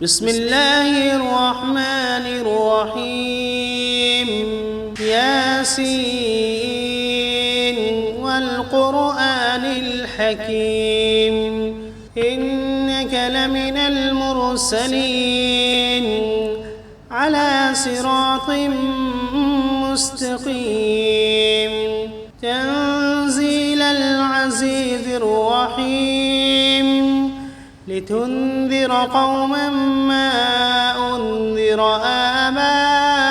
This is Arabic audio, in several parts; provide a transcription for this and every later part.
بسم الله الرحمن الرحيم ياسين والقرآن الحكيم إنك لمن المرسلين على صراط مستقيم تنزيل العزيز الرحيم لتنذر قوما ما أنذر آباؤهم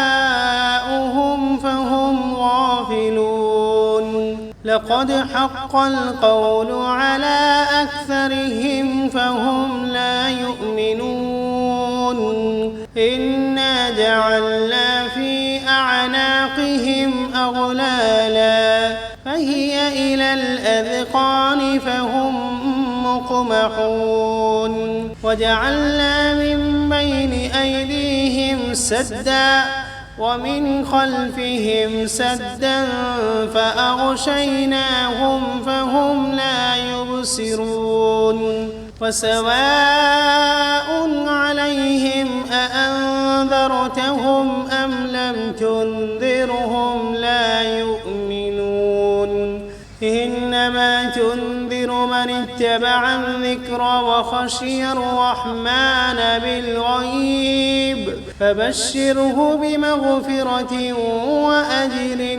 فهم غافلون لقد حق القول على أكثرهم فهم لا يؤمنون إنا جعلنا في أعناقهم أغلالا فهي إلى الأذقان فهم مقمحون وجعلنا من بين أيديهم سدا ومن خلفهم سدا فأغشيناهم فهم لا يبصرون وسواء عليهم أأنذرتهم أم لم تنذرهم لا يؤمنون إنما تنذر من اتبع الذكر وخشي الرحمن بالغيب فبشره بمغفرة وأجر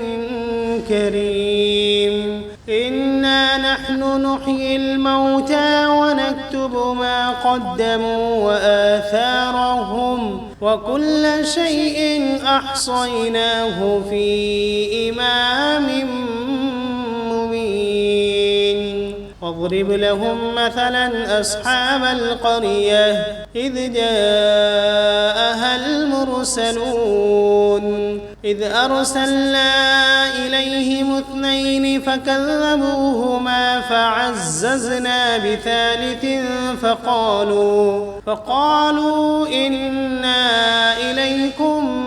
كريم إنا نحن نحيي الموتى ونكتب ما قدموا وآثارهم وكل شيء أحصيناه في إمام واضرب لهم مثلا أصحاب القرية إذ جاءها المرسلون إذ أرسلنا إليهم 2 فكذبوهما فعززنا بثالث فقالوا إنا إليكم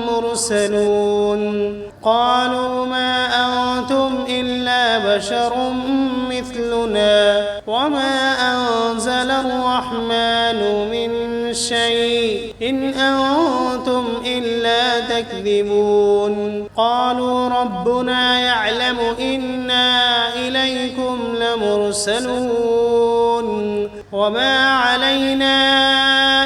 مرسلون قالوا ما أنتم إلا بشر مثلنا وما أنزل الرحمن من شيء إن أنتم إلا تكذبون قالوا ربنا يعلم إنا إليكم لمرسلون وما علينا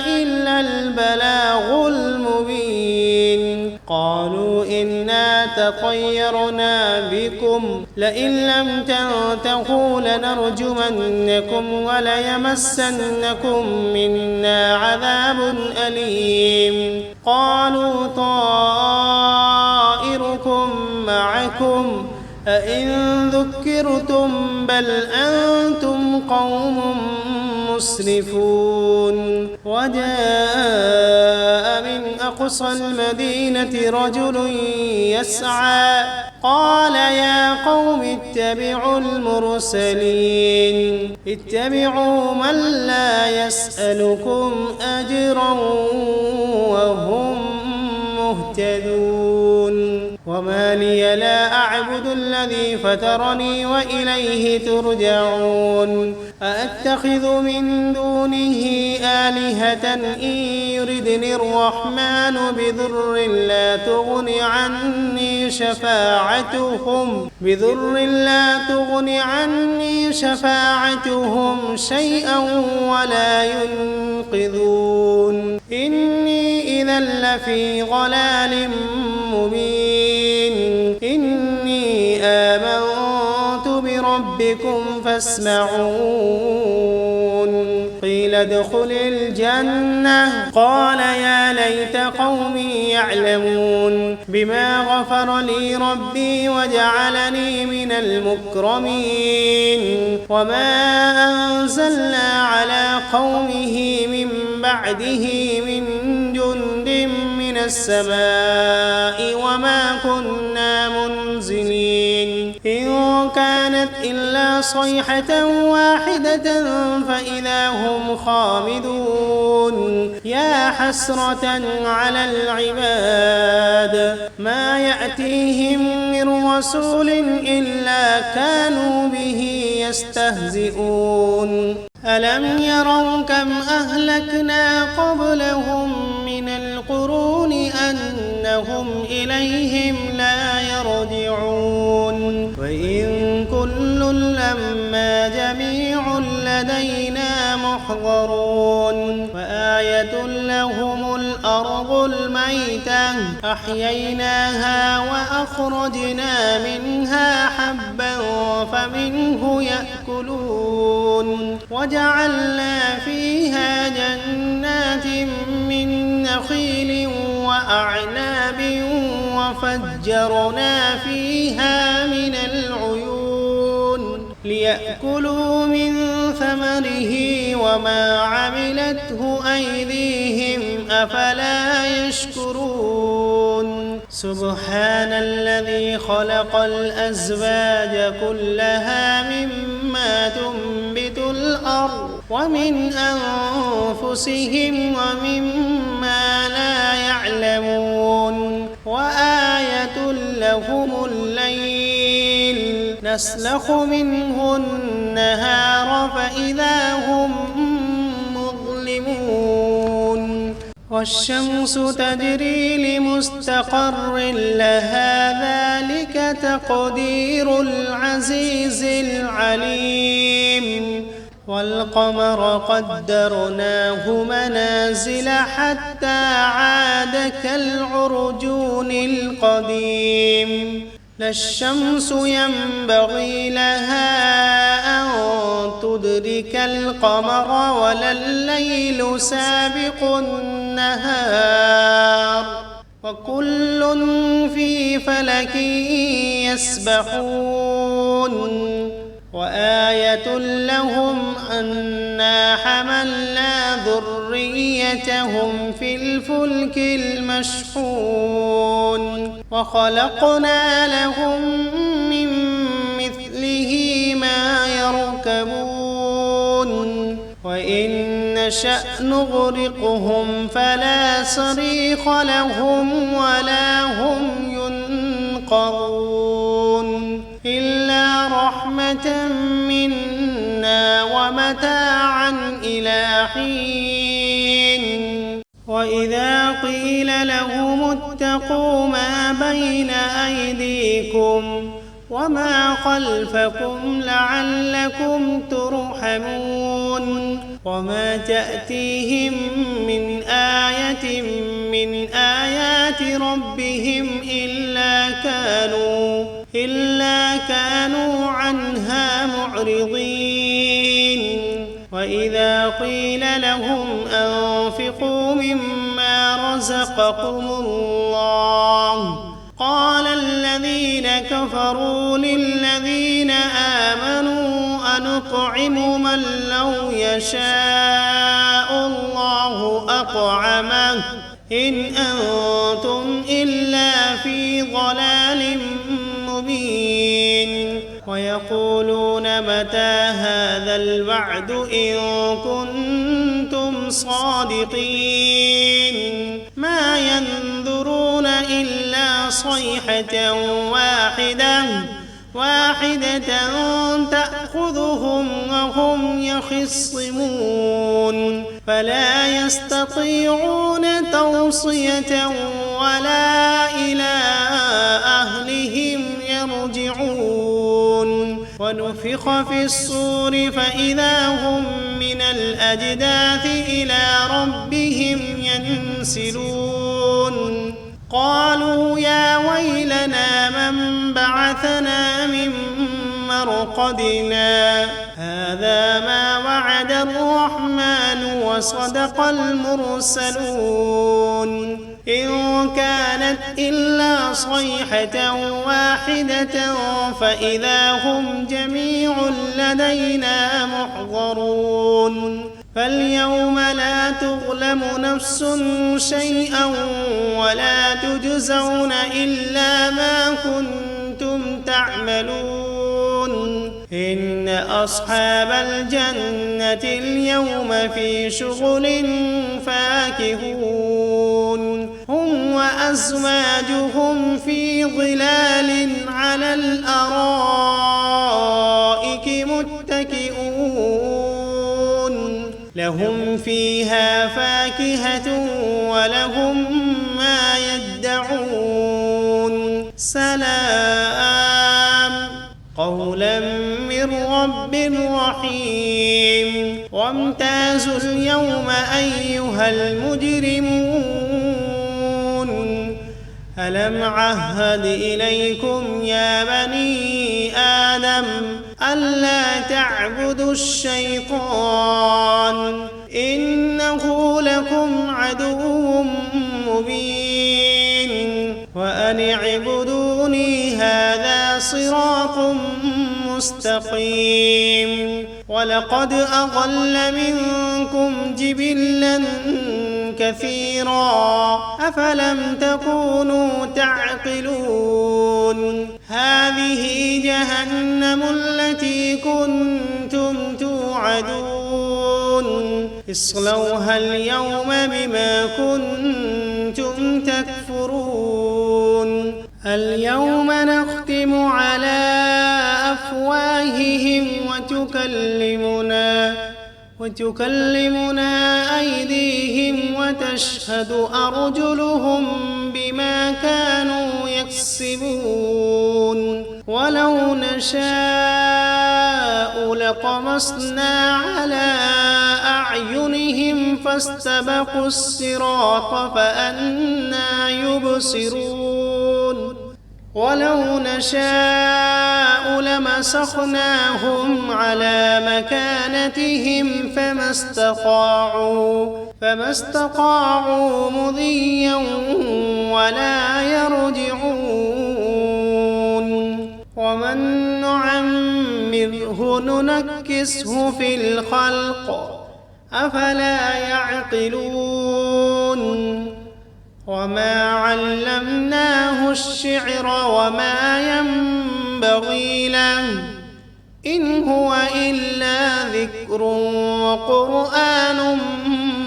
إلا البلاغ المبين قالوا إنا تطيرنا بكم لئن لم تنتهوا لنرجمنكم وليمسنكم منا عذاب أليم قالوا طائركم معكم أئن ذكرتم بل أنتم قوم مسرفون وجاء من أقصى المدينة رجل يسعى قال يا قوم اتبعوا المرسلين اتبعوا من لا يسألكم أجرا وهم مهتدون وما لي لا أعبد الذي فطرني وإليه ترجعون أأتخذ من دونه آلهة إن يردني الرحمن بضر لا تغن عني شفاعتهم شيئا ولا ينقذون إني إذا لفي ضلال مبين إني آمنت بربكم فاسمعون قيل ادخل الجنة قال يا ليت قومي يعلمون بما غفر لي ربي وجعلني من المكرمين وما أنزلنا على قومه من بعده من جند من السماء وما كنا منزلين إن كانت إلا صيحة واحدة فإذا هم خامدون يا حسرة على العباد ما يأتيهم من رسول إلا كانوا به يستهزئون ألم يروا كم أهلكنا قبلهم من القرون أنهم إليهم لا يرجعون وإن كل لما جميع لدينا محضرون وآية لهم الأرض الميتة أحييناها وأخرجنا منها حبا فمنه يأكلون وجعلنا فيها جنات من نخيل وأعناب وفجرنا فيها من العيون ليأكلوا من ثمره وما عملته أيديهم أفلا يشكرون سبحان الذي خلق الأزواج كلها مما تنبت الأرض ومن أنفسهم ومما لا يعلمون وآية لهم الليل نسلخ منه النهار فإذا هم مظلمون والشمس تجري لمستقر لها ذلك تقدير العزيز العليم والقمر قدرناه منازل حتى عاد كالعرجون القديم لا الشمس ينبغي لها أن تدرك القمر ولا الليل سابق النهار وكل في فلك يسبحون وآية لهم أنا حملنا ذريتهم في الفلك المشحون وخلقنا لهم من مثله ما يركبون وإن نشأ نغرقهم فلا صريخ لهم ولا هم ينقذون إلا رحمة منا ومتاعا إلى حين وإذا قيل لهم اتقوا ما بين أيديكم وما خلفكم لعلكم ترحمون وما تأتيهم من آية من آيات ربهم إلا كانوا عنها معرضين وإذا قيل لهم أنفقوا مما رزقكم الله قال الذين كفروا للذين آمنوا أنطعم من لو يشاء الله أطعمه إن أنتم إلا في ضلال مبين ويقولون متى هذا الوعد إن كنتم صادقين ما ينظرون إلا صيحة واحدة تأخذهم وهم يخصمون فلا يستطيعون توصية ولا إلى أهلهم يرجعون ونفخ في الصور فإذا هم من الأجداث إلى ربهم ينسلون قالوا يا ويلنا من بعثنا من مرقدنا هذا ما وعد الرحمن وصدق المرسلون إن كانت إلا صيحة واحدة فإذا هم جميع لدينا محضرون فاليوم لا تظلم نفس شيئا ولا تجزون إلا ما كنتم تعملون إن أصحاب الجنة اليوم في شغل فاكهون هم وأزواجهم في ظلال على الأرائك متكئون فيها فاكهة ولهم ما يدعون سلام قولا من رب رحيم وامتازوا اليوم أيها المجرمون ألم عهد إليكم يا بني آدم ألا تعبدوا الشيطان إنه لكم عدو مبين وأن اعبدوني هذا صراط مستقيم ولقد أضل منكم جبلا كثيرا أفلم تكونوا تعقلون هذه جهنم التي كنتم توعدون اصلوها اليوم بما كنتم تكفرون اليوم نختم على أفواههم وتكلمنا أيديهم وتشهد أرجلهم بما كانوا يكسبون ولو نشاء لطمسنا على أعينهم فاستبقوا الصراط فأنى يبصرون ولو نشاء لمسخناهم على مكانتهم فما استطاعوا مضيا ولا يرجعون ومن نعمره ننكسه في الخلق أفلا يعقلون وما علمناه الشعر وما ينبغي له إن هو إلا ذكر وقرآن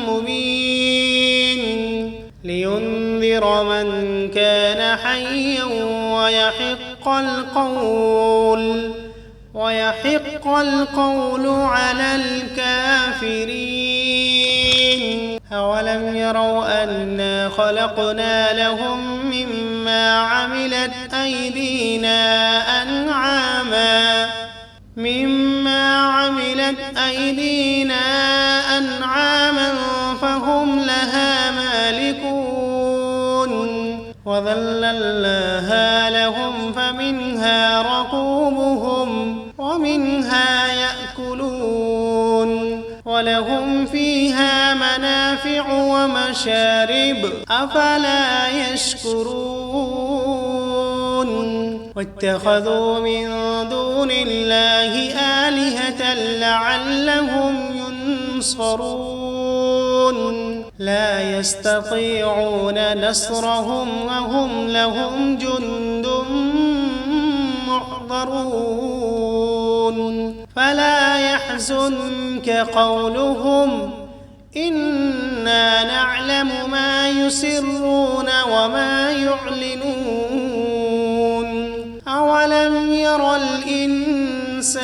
مبين لينذر من كان حيا ويحق القول على الكافرين أولم يروا أنا خلقنا لهم مما عملت أيدينا أنعاما فهم لها مالكون وذللناها لهم فمنها ركوبهم ومنها يأكلون ولهم فيها منافع ومشارب أفلا يشكرون واتخذوا من دون الله آلهة لعلهم ينصرون لا يستطيعون نصرهم وهم لهم جند محضرون فلا يحزنك قولهم إنا نعلم ما يسرون وما يعلنون أولم ير الإنسان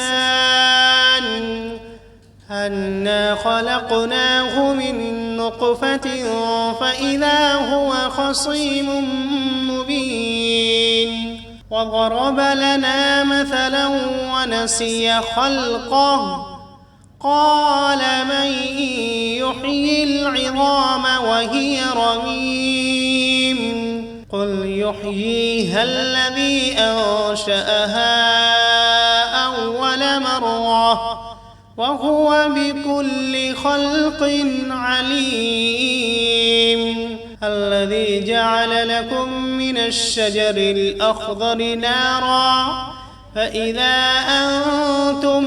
أنا خلقناه من نطفة فإذا هو خصيم مبين وضرب لنا مثلا ونسي خلقه قال من يحيي العظام وهي رميم قل يحييها الذي أنشأها أول مرة وهو بكل خلق عليم الذي جعل لكم من الشجر الأخضر نارا فإذا أنتم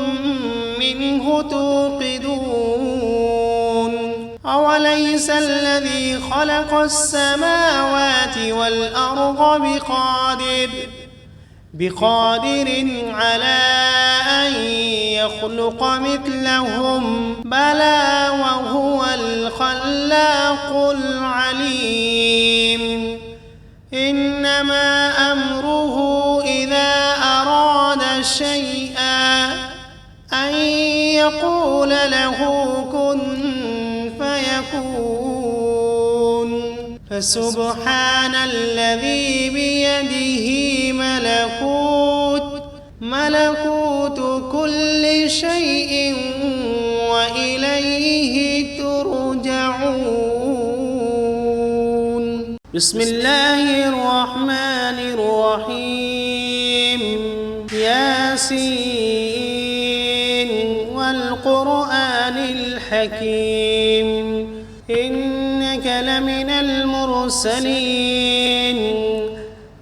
منه توقدون أوليس الذي خلق السماوات والأرض بقادر على أن يخلق مثلهم بلى وهو الخلاق العليم إنما أمره إذا أراد شيئا أن يقول له كن فسبحان الذي بيده ملكوت كل شيء وإليه ترجعون. بسم الله الرحمن الرحيم. ياسين والقرآن الحكيم إنك لمن المرسلين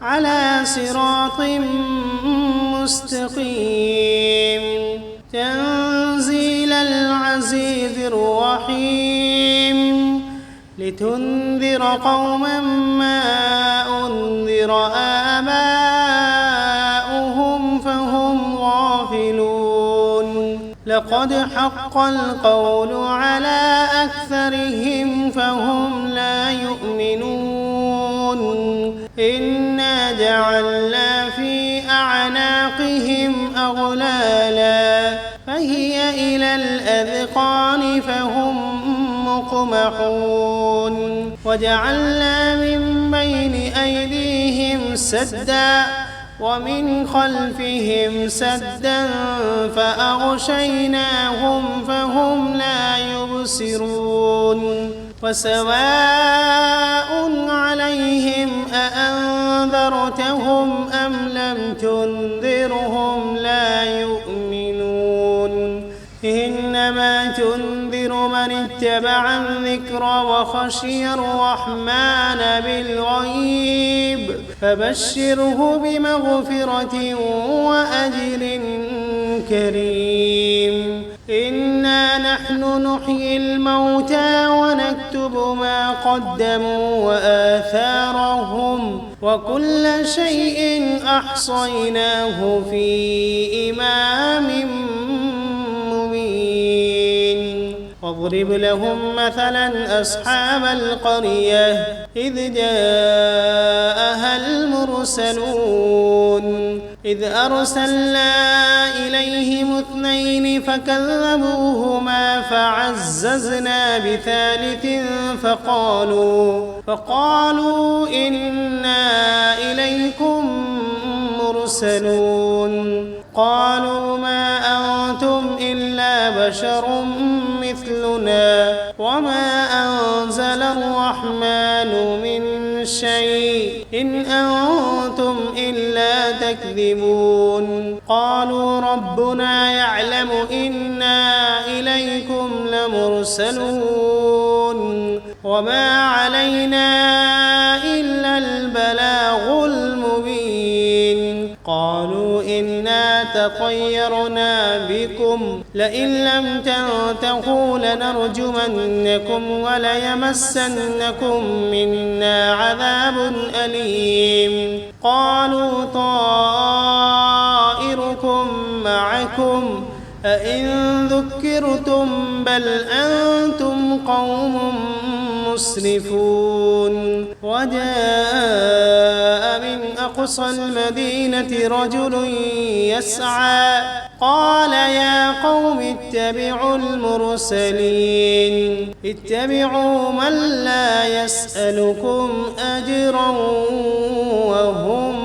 على صراط مستقيم تنزيل العزيز الرحيم لتنذر قوما ما أنذر آباؤهم فهم غافلون لقد حق القول على أكثرهم فهم لا يؤمنون إنا جعلنا في أعناقهم أغلالا فهي إلى الأذقان فهم مقمحون وجعلنا من بين أيديهم سدا ومن خلفهم سدا فأغشيناهم فهم لا يبصرون وسواء عليهم أأنذرتهم أم لم تنذرهم لا يؤمنون إنما تنذر من اتبع الذكر وخشي الرحمن بالغيب فبشره بمغفرة وأجر كريم إنا نحن نحيي الموتى ونكتب ما قدموا وآثارهم وكل شيء أحصيناه في إمام مبين واضرب لهم مثلا أصحاب القرية إذ جاءها المرسلون إذ أرسلنا إليهم 2 فكذبوهما فعززنا بثالث فقالوا إنا إليكم مرسلون قالوا ما أنتم إلا بشر مثلنا وما أنزل الرحمن من شيء إن أنتم إلا تكذبون قالوا ربنا يعلم إنا إليكم لمرسلون وما علينا إلا البلاغ المبين قالوا إنا تطيرنا بكم لئن لم تنتهوا لنرجمنكم وليمسنكم منا عذاب أليم قالوا طائركم معكم أئن ذكرتم بل أنتم قوم مسرفون وجاء من أقصى المدينة رجل يسعى قال يا قوم اتبعوا المرسلين اتبعوا من لا يسألكم أجرا وهم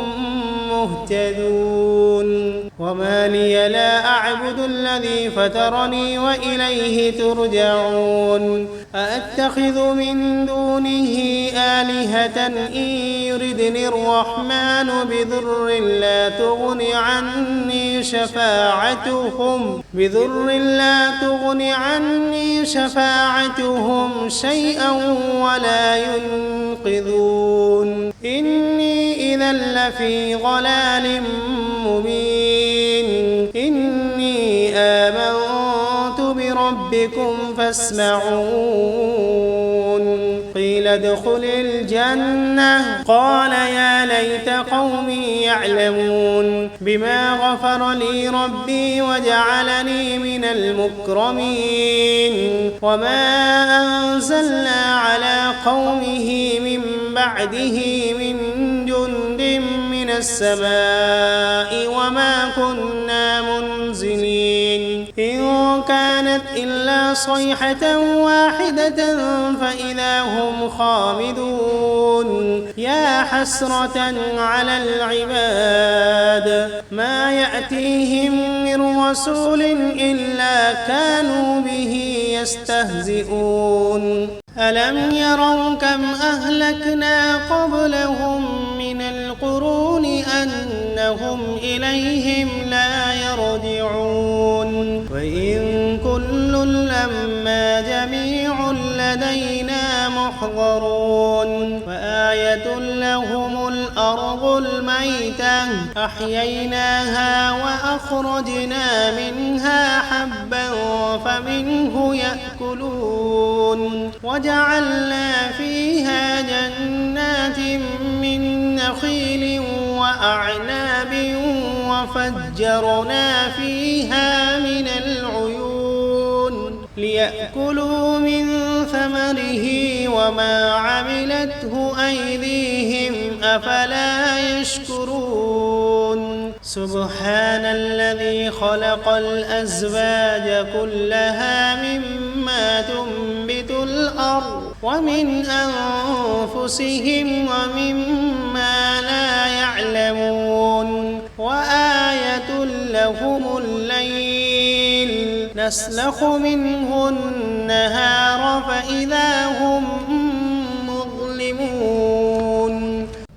مهتدون وما لي لا أعبد الذي فطرني وإليه ترجعون أأتخذ من دونه آلهة إن يردني الرحمن بضر لا تغن عني شفاعتهم شيئا ولا ينقذون إني إذا لفي ضلال مبين إني آمنت بربكم فاسمعون قيل ادخل الجنة قال يا ليت قومي يعلمون بما غفر لي ربي وجعلني من المكرمين وما أنزلنا على قومه من بعده من جند من السماء وما كنا منزلين إن كانت إلا صيحة واحدة فإذا هم خامدون يا حسرة على العباد ما يأتيهم من رسول إلا كانوا به يستهزئون ألم يروا كم أهلكنا قبلهم من القرون أنهم إليهم لا يرجعون وإن كل لما جميع لدينا محضرون وآية لهم الأرض الميتة أحييناها وأخرجنا منها حبا فمنه يأكلون وجعلنا فيها جنات من نخيل وأعناب وفجرنا فيها من العيون ليأكلوا من ثمره وما عملته أيديهم أفلا يشكرون سبحان الذي خلق الأزواج كلها مما تنبت الأرض ومن أنفسهم ومما لا يعلمون وآية لهم الليل نسلخ منه النهار فإذا هم مظلمون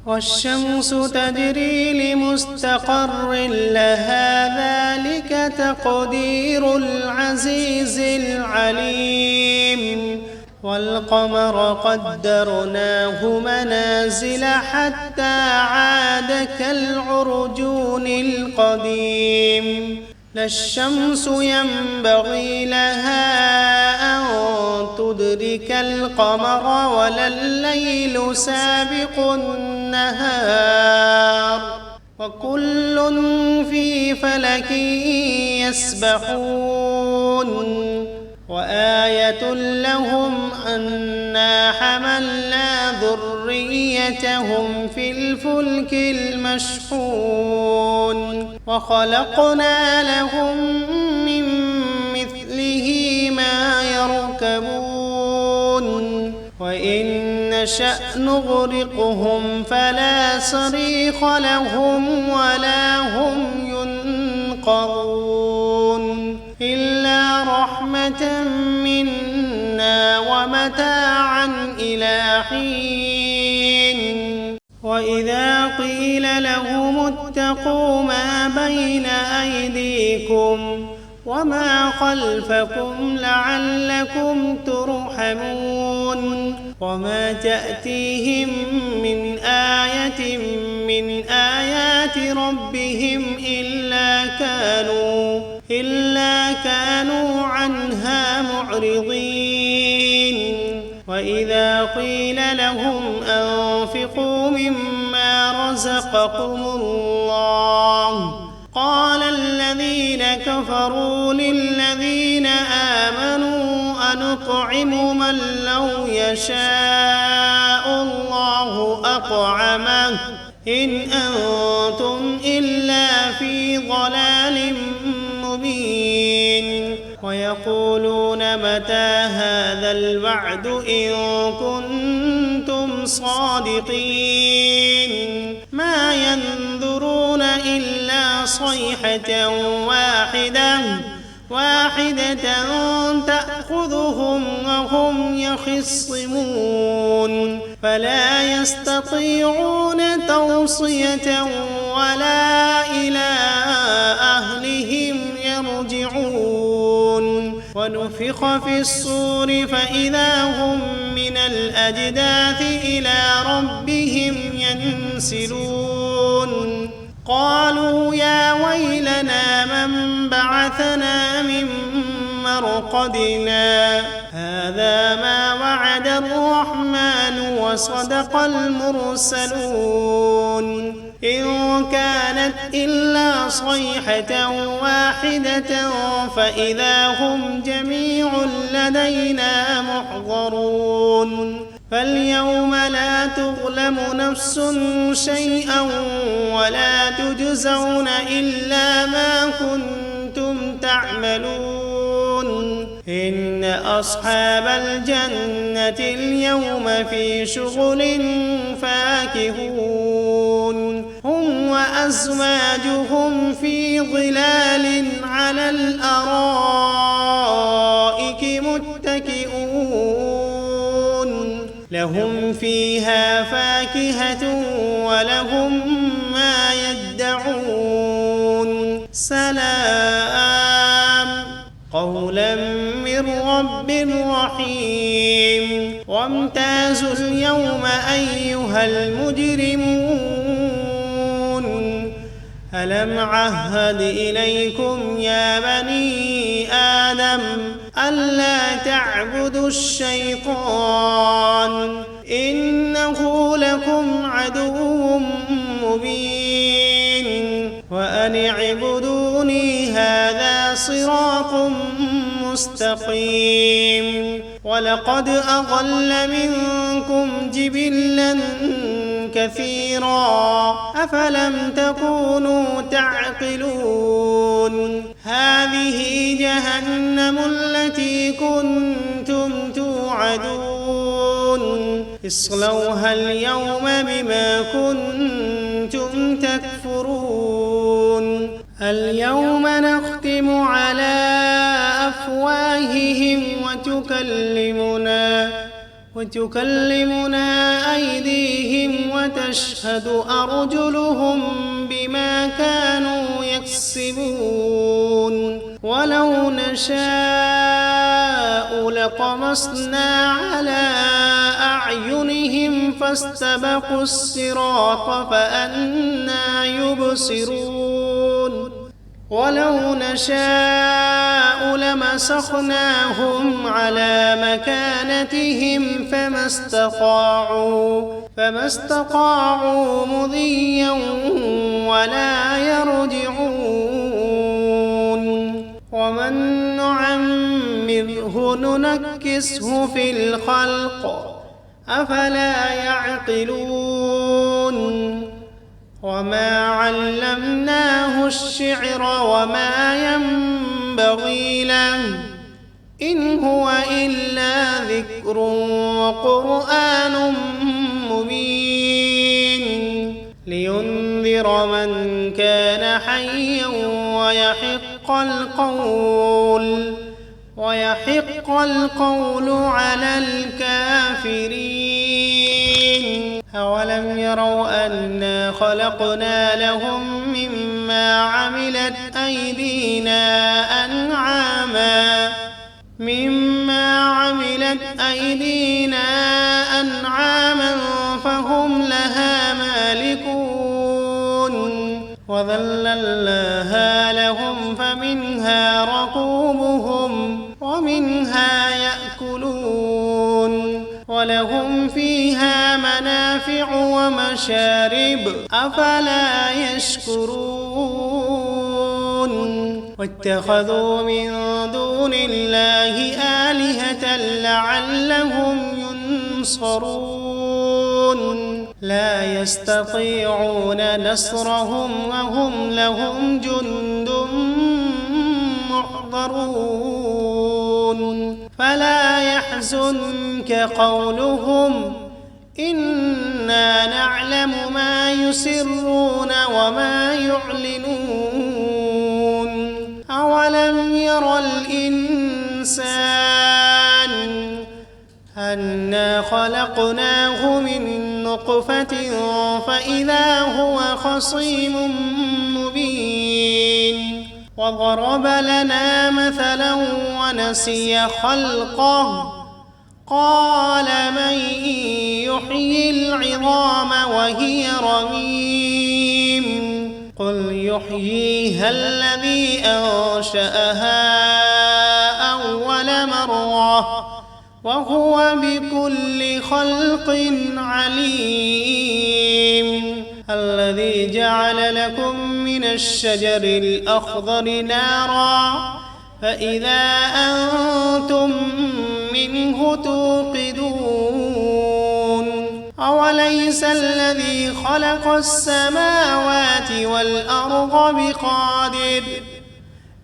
والشمس تجري لمستقر لها ذلك تقدير العزيز العليم والقمر قدرناه منازل حتى عاد كالعرجون القديم لا الشمس ينبغي لها أن تدرك القمر ولا الليل سابق النهار وكل في فلك يسبحون وآية لهم أنا حملنا ذريتهم في الفلك المشحون وخلقنا لهم من مثله ما يركبون وإن نشأ نغرقهم فلا صريخ لهم ولا هم ينقذون إلا رحمة منا ومتاعا إلى حين وإذا قيل لهم اتقوا ما بين أيديكم وما خلفكم لعلكم ترحمون وما تأتيهم من آية من آيات ربهم إلا كانوا عنها معرضين وإذا قيل لهم أنفقوا مما رزقكم الله قال الذين كفروا للذين آمنوا أنطعم من لو يشاء الله أطعمه إن أنتم إلا في ضلال مبين ويقولون متى هذا الوعد إن كنتم صادقين ما ينظرون إلا صيحة واحدة تأخذهم وهم يخصمون فلا يستطيعون توصية ولا إلى أهلهم يرجعون ونفخ في الصور فإذا هم من الأجداث إلى ربهم ينسلون قالوا يا ويلنا من بعثنا من مرقدنا هذا ما وعد الرحمن وصدق المرسلون إن كانت إلا صيحة واحدة فإذا هم جميع لدينا محضرون فاليوم لا تظلم نفس شيئا ولا تجزون إلا ما كنتم تعملون إن أصحاب الجنة اليوم في شغل فاكهون هم وأزواجهم في ظلال على الأرائك متكئون لهم فيها فاكهة ولهم ما يدعون سلام قولا من رب رحيم وامتازوا اليوم أيها المجرمون ألم عهد إليكم يا بني آدم ألا تعبدوا الشيطان إنه لكم عدو مبين وأن اعبدوني هذا صراط مستقيم ولقد أضل منكم جبلا كثيرا أفلم تكونوا تعقلون هذه جهنم التي كنتم توعدون اصلوها اليوم بما كنتم تكفرون اليوم نختم على أفواههم وتكلمنا أيديهم وتشهد أرجلهم بما كانوا يكسبون ولو نشاء لطمسنا على أعينهم فاستبقوا الصراط فأنى يبصرون ولو نشاء لمسخناهم على مكانتهم فما استطاعوا مضيا ولا يرجعون ومن نعمره ننكسه في الخلق أفلا يعقلون وما علمناه الشعر وما ينبغي له إن هو إلا ذكر وقرآن مبين لينذر من كان حيا ويحق القول على الكافرين أولم يروا أنا خلقنا لهم مما عملت أيدينا أنعاما فهم لها مالكون وذللناها لهم فمنها ركوبهم ومنها يأكلون ولهم فيها منافع ومشارب أفلا يشكرون واتخذوا من دون الله آلهة لعلهم ينصرون لا يستطيعون نصرهم وهم لهم جند محضرون فلا يحزنك قولهم إنا نعلم ما يسرون وما يعلنون أولم ير الإنسان أنا خلقناه من نطفة فإذا هو خصيم مبين وضرب لنا مثلا ونسي خلقه قال من يحيي العظام وهي رميم قل يحييها الذي أنشأها أول مرة وهو بكل خلق عليم الذي جعل لكم من الشجر الأخضر نارا فإذا أنتم منه توقدون أوليس الذي خلق السماوات والأرض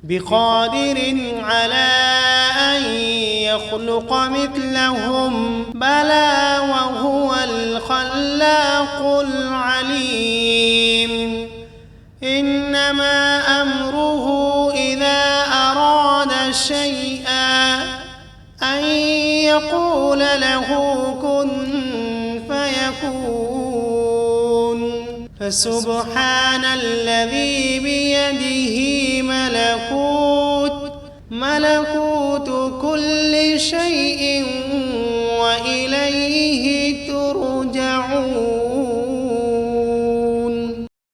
بقادر على أن يخلق مثلهم بلى وهو الخلاق العليم إنما أمره إذا أراد شيئا أن يقول له كن فيكون فسبحان الذي بيده ملكوت كل شيء